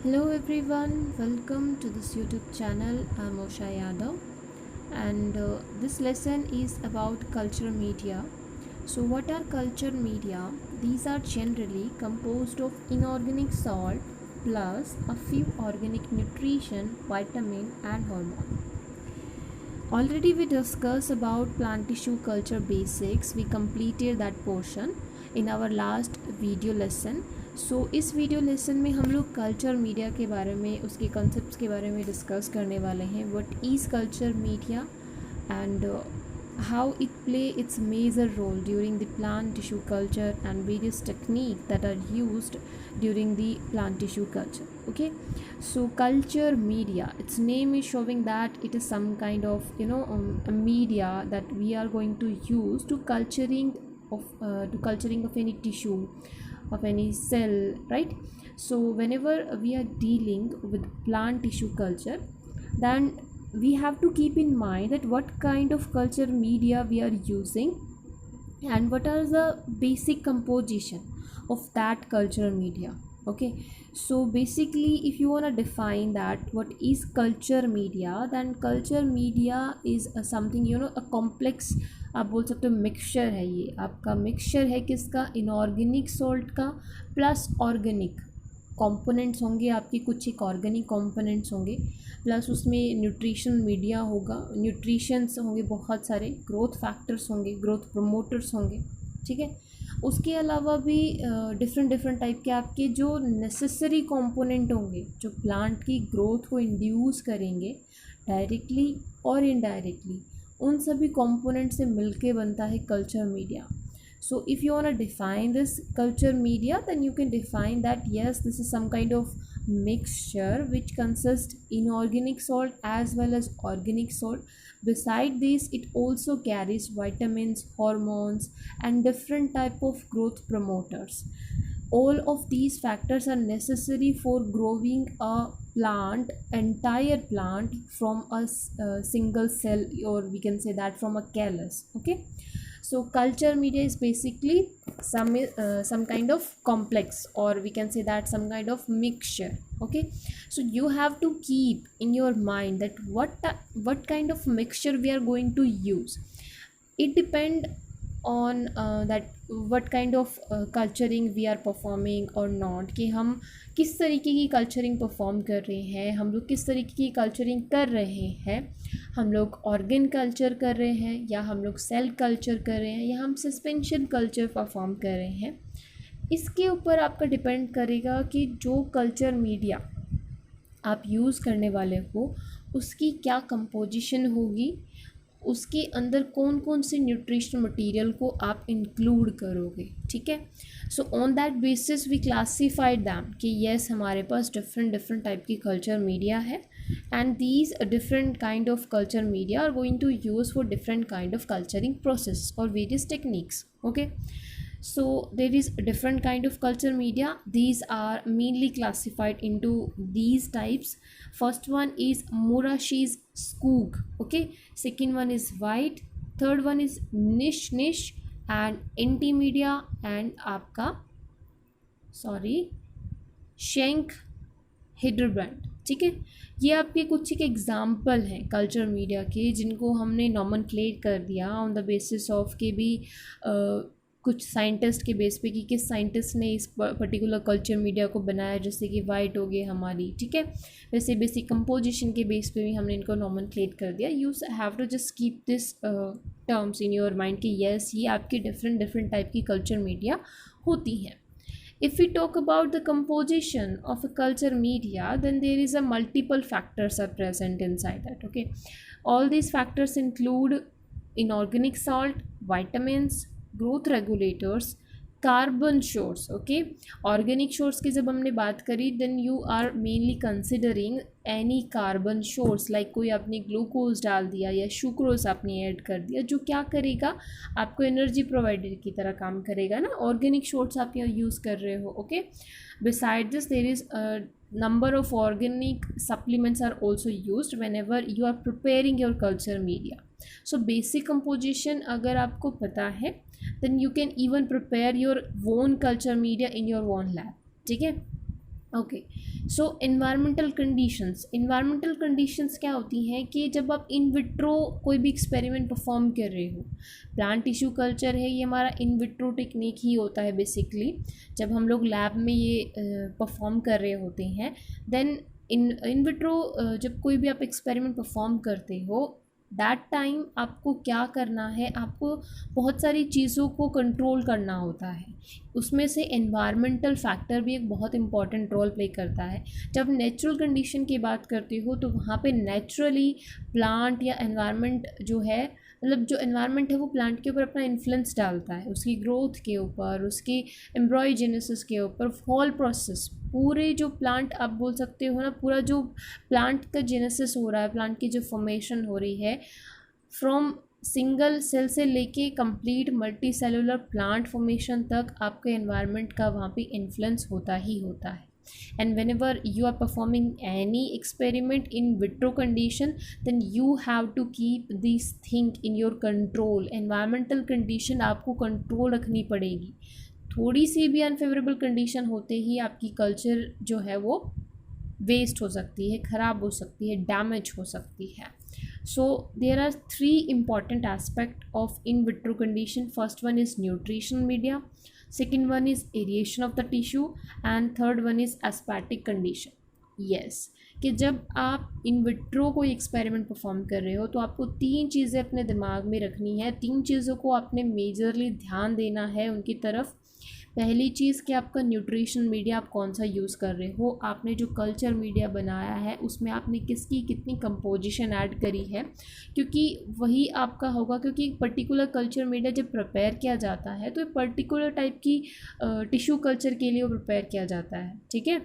Hello everyone, welcome to this YouTube channel. I'm Osha Yadav, and this lesson is about culture media. So, what are culture media? These are generally composed of inorganic salt plus a few organic nutrition, vitamin, and hormone. Already we discussed about plant tissue culture basics. We completed that portion in our last video lesson. सो इस video lesson में हम लोग culture media के बारे में उसके concepts के बारे में डिस्कस करने वाले हैं. What is culture media and how it play its major role during the plant tissue culture and various techniques that are used during the plant tissue culture. Okay, so culture media, its name is showing that it is some kind of a media that we are going to use to culturing of any tissue, of any cell, right? So whenever we are dealing with plant tissue culture, then we have to keep in mind that what kind of culture media we are using and what are the basic composition of that culture media. Okay, so basically if you want to define that what is culture media, then culture media is something a complex, आप बोल सकते हो mixture है. ये आपका mixture है किसका? Inorganic salt का प्लस ऑर्गेनिक कंपोनेंट्स होंगे आपके, कुछ एक ऑर्गेनिक कंपोनेंट्स होंगे, प्लस उसमें न्यूट्रिशन मीडिया होगा, न्यूट्रिशंस होंगे बहुत सारे, ग्रोथ फैक्टर्स होंगे, ग्रोथ प्रमोटर्स होंगे. ठीक है, उसके अलावा भी डिफरेंट टाइप के आपके जो नेसेसरी कंपोनेंट होंगे जो प्लांट की ग्रोथ को इंड्यूस करेंगे डायरेक्टली और इनडायरेक्टली, उन सभी कंपोनेंट से मिलके बनता है culture media. So if you want to define this culture media, then you can define that yes, this is some kind of mixture which consists inorganic salt as well as organic salt. Beside this, it also carries vitamins, hormones, and different type of growth promoters. All of these factors are necessary for growing a entire plant from a single cell, or we can say that from a callus. Okay, so culture media is basically some kind of complex, or we can say that some kind of mixture. Okay, so you have to keep in your mind that what kind of mixture we are going to use. It depend on that what kind of culturing we are performing or not, कि हम किस तरीके की culturing perform कर रहे हैं, हम लोग किस तरीके की कल्चरिंग कर रहे हैं, हम लोग ऑर्गन कल्चर कर रहे हैं या हम लोग सेल कल्चर कर रहे हैं या हम सस्पेंशन कल्चर परफॉर्म कर रहे हैं. इसके ऊपर आपका डिपेंड करेगा कि जो कल्चर मीडिया आप यूज़ करने वाले हो उसकी क्या कंपोजिशन होगी, उसके अंदर कौन कौन से न्यूट्रिशनल मटेरियल को आप इंक्लूड करोगे. ठीक है, so on that basis we classified them कि येस हमारे पास डिफरेंट टाइप की कल्चर मीडिया है, and these different kind of culture media are going to use for different kind of culturing process और various techniques. Okay, so there is different kind of culture media. These are mainly classified into these types. First one is Murashi's Skoog. Okay, second one is white, third one is niche and anti-media, and आपका shank हिडरब्रांड. ठीक है, ये आपके कुछ एक example हैं culture media के जिनको हमने नॉमनक्लेट कर दिया ऑन द बेसिस ऑफ के भी कुछ साइंटिस्ट के बेस पे कि किस साइंटिस्ट ने इस पर्टिकुलर कल्चर मीडिया को बनाया, जैसे कि वाइट हो गए हमारी. ठीक है, वैसे बेसिक कंपोजिशन के बेस पे भी हमने इनको नॉमनक्लेट कर दिया. You have to just keep this terms in your mind कि येस ये आपकी डिफरेंट टाइप की कल्चर मीडिया होती हैं. If we talk about the composition of a culture media, then there is a multiple factors are present inside that. Okay, all these factors include inorganic salt, vitamins, growth regulators, carbon sources. Okay, organic sources की जब हमने बात करी then you are mainly considering any carbon sources, like कोई आपने glucose डाल दिया या शुक्रोज आपने ऐड कर दिया जो क्या करेगा, आपको एनर्जी प्रोवाइडर की तरह काम करेगा ना. ऑर्गेनिक शोर्स आप यहाँ यूज़ कर रहे हो. Okay, beside this there is number of organic supplements are also used whenever you are preparing your culture media. So basic composition अगर आपको पता है then you can even prepare your own culture media in your own lab. ठीक है, okay, सो environmental conditions क्या होती हैं कि जब आप इन विट्रो कोई भी एक्सपेरिमेंट परफॉर्म कर रहे हो, प्लांट टिश्यू कल्चर है ये हमारा इन विट्रो टेक्निक ही होता है बेसिकली। जब हम लोग लैब में ये परफॉर्म कर रहे होते हैं, देन इन विट्रो जब कोई भी आप एक्सपेरिमेंट परफॉर्म करते हो, दैट टाइम आपको क्या करना है, आपको बहुत सारी चीज़ों को कंट्रोल करना होता है। उसमें से एनवायरमेंटल फैक्टर भी एक बहुत इंपॉर्टेंट रोल प्ले करता है। जब नेचुरल कंडीशन की बात करते हो तो वहाँ पे नेचुरली प्लांट या एनवायरनमेंट जो है, मतलब जो एनवायरनमेंट है वो प्लांट के ऊपर अपना इन्फ्लुएंस डालता है, उसकी ग्रोथ के ऊपर, उसकी एम्ब्रॉयजेनेसिस के ऊपर, फॉल प्रोसेस, पूरे जो प्लांट आप बोल सकते हो ना, पूरा जो प्लांट का जेनेसिस हो रहा है, प्लांट की जो फॉर्मेशन हो रही है, फ्रॉम सिंगल सेल से लेके complete multi cellular plant formation तक आपके एनवायरनमेंट का वहाँ पे इन्फ्लुएंस होता ही होता है। And whenever you are performing any experiment in vitro condition, then you have to keep this thing in your control. environmental condition आपको कंट्रोल रखनी पड़ेगी। थोड़ी सी भी अनफेवरेबल कंडीशन होते ही आपकी कल्चर जो है वो वेस्ट हो सकती है, ख़राब हो सकती है, डैमेज हो सकती है। So there are three important aspects of in vitro condition. First one is nutrition media, second one is aeration of the tissue, and third one is aseptic condition. Yes, कि जब आप इन विट्रो कोई experiment perform कर रहे हो तो आपको तीन चीज़ें अपने दिमाग में रखनी है, तीन चीज़ों को आपने मेजरली ध्यान देना है उनकी तरफ। पहली चीज़ कि आपका न्यूट्रिशन मीडिया आप कौन सा यूज़ कर रहे हो, आपने जो कल्चर मीडिया बनाया है उसमें आपने किसकी कितनी कंपोजिशन ऐड करी है, क्योंकि वही आपका होगा। क्योंकि एक पर्टिकुलर कल्चर मीडिया जब प्रिपेयर किया जाता है तो एक पर्टिकुलर टाइप की टिश्यू कल्चर के लिए वो प्रिपेयर किया जाता है, ठीक है।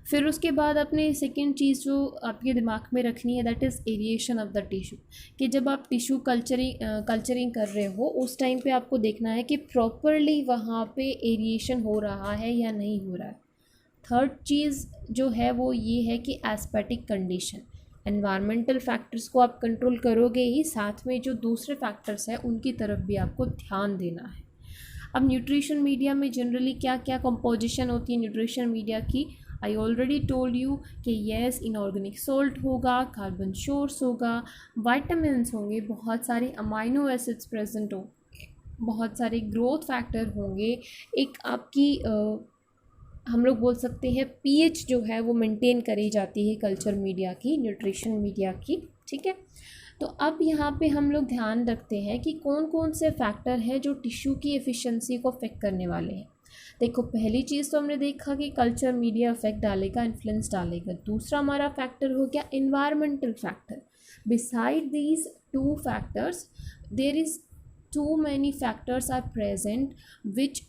फिर उसके बाद अपने सेकेंड चीज़ जो आपके दिमाग में रखनी है, that is aeration of the tissue, कि जब आप टिश्यू कल्चरिंग कर रहे हो उस टाइम पे आपको देखना है कि प्रॉपरली वहाँ पे एरिएशन हो रहा है या नहीं हो रहा है। थर्ड चीज़ जो है वो ये है कि एस्पेटिक कंडीशन, एनवायरमेंटल फैक्टर्स को आप कंट्रोल करोगे ही, साथ में जो दूसरे फैक्टर्स हैं उनकी तरफ भी आपको ध्यान देना है। अब न्यूट्रिशन मीडिया में जनरली क्या क्या कंपोजिशन होती है न्यूट्रिशन मीडिया की, आई ऑलरेडी टोल्ड यू कि येस, इनऑर्गेनिक सॉल्ट होगा, कार्बन सोर्स होगा, वाइटामिन्स होंगे, बहुत सारे अमाइनो एसिड्स प्रेजेंट हो, बहुत सारे ग्रोथ फैक्टर होंगे, एक आपकी हम लोग बोल सकते हैं पीएच जो है वो मेंटेन करी जाती है कल्चर मीडिया की, न्यूट्रिशन मीडिया की, ठीक है। तो अब यहाँ पे हम लोग ध्यान रखते हैं कि कौन कौन से फैक्टर हैं जो टिश्यू की एफिशिएंसी को अफेक्ट करने वाले हैं। देखो, पहली चीज़ तो हमने देखा कि कल्चर मीडिया अफेक्ट डालेगा, इन्फ्लुएंस डालेगा। दूसरा हमारा फैक्टर हो गया environmental factor. Beside these two factors there is too many factors are present which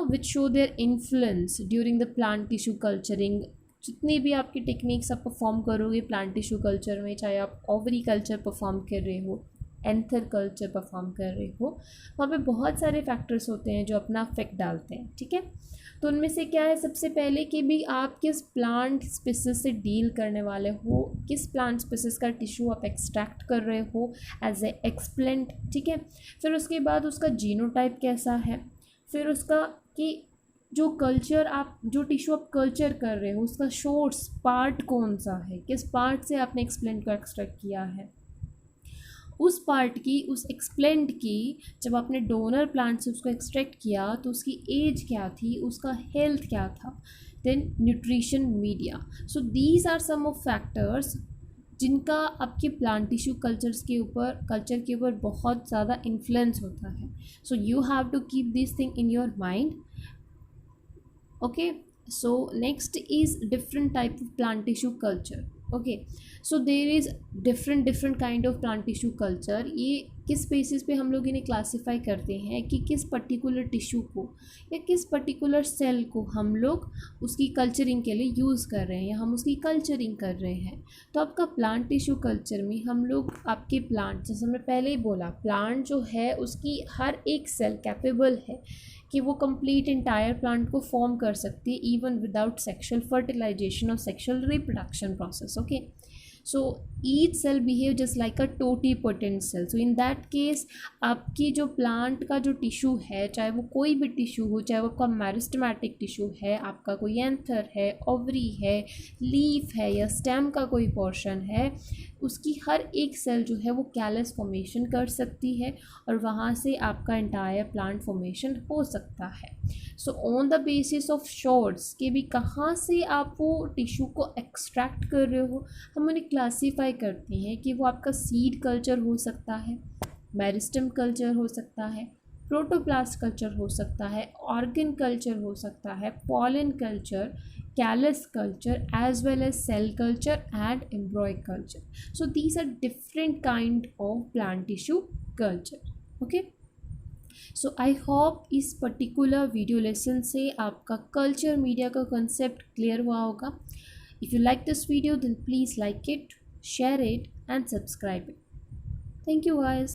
which show their influence during the plant tissue culturing। जितनी भी आपकी टेक्निक्स आप परफॉर्म करोगे प्लांट टिश्यू कल्चर में, चाहे आप ओवरी कल्चर परफॉर्म कर रहे हो, एंथर कल्चर परफॉर्म कर रहे हो, वहाँ पे बहुत सारे फैक्टर्स होते हैं जो अपना इफेक्ट डालते हैं, ठीक है। तो उनमें से क्या है, सबसे पहले कि भी आप किस प्लांट स्पीसीज से डील करने वाले हो, किस प्लांट स्पीसीज का टिश्यू आप एक्सट्रैक्ट कर रहे हो एज ए एक्सप्लेंट, ठीक है। फिर उसके बाद उसका जीनोटाइप कैसा है, फिर उसका कि जो कल्चर आप जो टिश्यू आप कल्चर कर रहे हो उसका सोर्स पार्ट कौन सा है, किस पार्ट से आपने एक्सप्लेंट को एक्सट्रैक्ट किया है, उस पार्ट की, उस एक्सप्लेंट की जब आपने डोनर प्लांट से उसको एक्सट्रैक्ट किया तो उसकी एज क्या थी, उसका हेल्थ क्या था। Then nutrition media. So these are some of factors जिनका आपके प्लांट टिश्यू कल्चर के ऊपर बहुत ज़्यादा इन्फ्लुएंस होता है। So you have to keep this thing in your mind. Okay, so next is different type of plant tissue culture. Okay, so there is different kind of plant tissue culture. ये किस basis पे हम लोग इन्हें classify करते हैं कि किस पर्टिकुलर टिश्यू को या किस पर्टिकुलर सेल को हम लोग उसकी कल्चरिंग के लिए यूज़ कर रहे हैं या हम उसकी कल्चरिंग कर रहे हैं। तो आपका प्लांट टिश्यू कल्चर में हम लोग आपके प्लांट, जैसे हमने पहले ही बोला, प्लांट जो है उसकी हर एक सेल कैपेबल है कि वो कंप्लीट इंटायर प्लांट को फॉर्म कर सकती है इवन विदाउट सेक्शुअल फर्टिलाइजेशन और sexual reproduction process. Okay, So each cell behave just like a totipotent cell. So in that case आपकी जो प्लांट का जो टिश्यू है, चाहे वो कोई भी टिश्यू हो, चाहे वो आपका मेरिस्टेमेटिक टिश्यू है, आपका कोई एंथर है, ओवरी है, लीफ है या स्टेम का कोई पोर्शन है, उसकी हर एक सेल जो है वो कैलस फॉर्मेशन कर सकती है और वहाँ से आपका इंटायर प्लांट फॉर्मेशन हो सकता है. So on the basis of shorts कि भी कहाँ से आप वो टिश्यू को एक्सट्रैक्ट कर रहे हो, हम उन्हें क्लासीफाई करते हैं कि वो आपका सीड कल्चर हो सकता है, मेरिस्टम कल्चर हो सकता है, प्रोटोप्लास्ट कल्चर हो सकता है, ऑर्गन कल्चर हो सकता है, pollen culture, callus culture, as well as cell culture and embryo culture. So these are different kind of plant tissue culture. Okay, so I hope इस particular video lesson से आपका culture media का concept clear हुआ होगा. If you like this video then please like it, share it and subscribe it. Thank you guys.